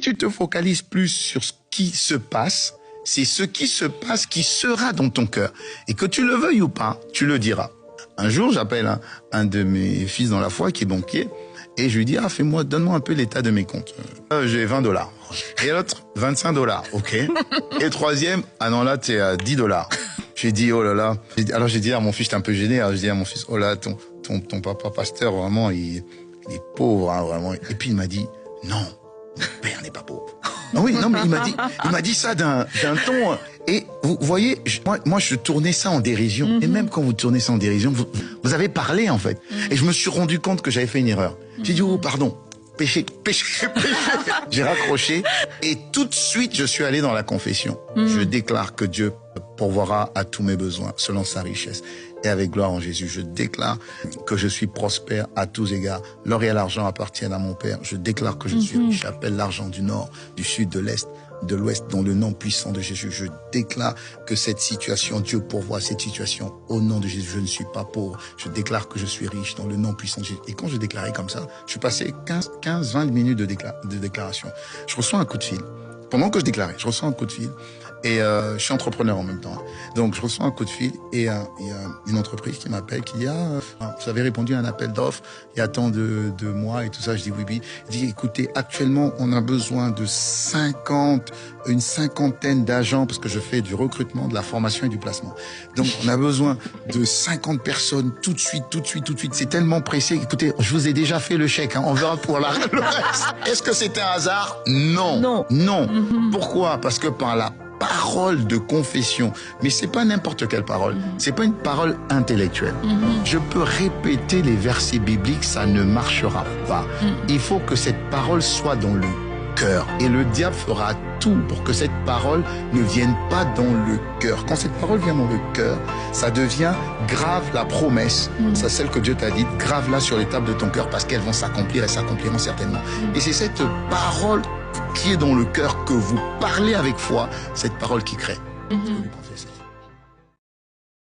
tu te focalises plus sur ce qui se passe, c'est ce qui se passe qui sera dans ton cœur. Et que tu le veuilles ou pas, tu le diras. Un jour, j'appelle un de mes fils dans la foi qui est banquier et je lui dis, donne-moi un peu l'état de mes comptes. J'ai $20. Et l'autre, $25. OK. Et le troisième, ah non, là, t'es à $10. J'ai dit, oh là là. Alors j'ai dit à mon fils, j'étais un peu gêné, alors j'ai dit à mon fils, oh là, ton papa pasteur, vraiment, il est pauvre, hein, vraiment. Et puis il m'a dit, non, mon père n'est pas pauvre. Non, oui, non, mais il m'a dit ça d'un ton. Et vous voyez, moi, je tournais ça en dérision. Et même quand vous tournez ça en dérision, vous avez parlé, en fait. Et je me suis rendu compte que j'avais fait une erreur. J'ai dit, oh, pardon. Péché. J'ai raccroché et tout de suite, je suis allé dans la confession. Je déclare que Dieu pourvoira à tous mes besoins selon sa richesse. Et avec gloire en Jésus, je déclare que je suis prospère à tous égards. L'or et l'argent appartiennent à mon Père. Je déclare que je suis riche. J'appelle l'argent du nord, du sud, de l'est, de l'ouest, dans le nom puissant de Jésus. Je déclare que cette situation, Dieu pourvoit cette situation. Au nom de Jésus, je ne suis pas pauvre. Je déclare que je suis riche dans le nom puissant de Jésus. Et quand je déclarais comme ça, je suis passé 15-20 minutes de déclaration. Je reçois un coup de fil. Pendant que je déclarais, je reçois un coup de fil. Et je suis entrepreneur en même temps. Donc, je reçois un coup de fil et il y a une entreprise qui m'appelle, qui dit, vous avez répondu à un appel d'offres il y a tant de mois et tout ça. Je dis oui, oui. Il dit, écoutez, actuellement, on a besoin de une cinquantaine d'agents parce que je fais du recrutement, de la formation et du placement. Donc, on a besoin de 50 personnes tout de suite. C'est tellement pressé. Écoutez, je vous ai déjà fait le chèque, hein. On verra pour le reste. Est-ce que c'est un hasard? Non. Pourquoi? Parce que par la parole de confession, mais c'est pas n'importe quelle parole, c'est pas une parole intellectuelle. Je peux répéter les versets bibliques, ça ne marchera pas. Il faut que cette parole soit dans le cœur et le diable fera tout pour que cette parole ne vienne pas dans le cœur. Quand cette parole vient dans le cœur, ça devient grave la promesse, c'est celle que Dieu t'a dite, grave-la sur les tables de ton cœur parce qu'elles vont s'accomplir et s'accompliront certainement. Et c'est cette parole qui est dans le cœur, que vous parlez avec foi, cette parole qui crée. Je vais lui confesser.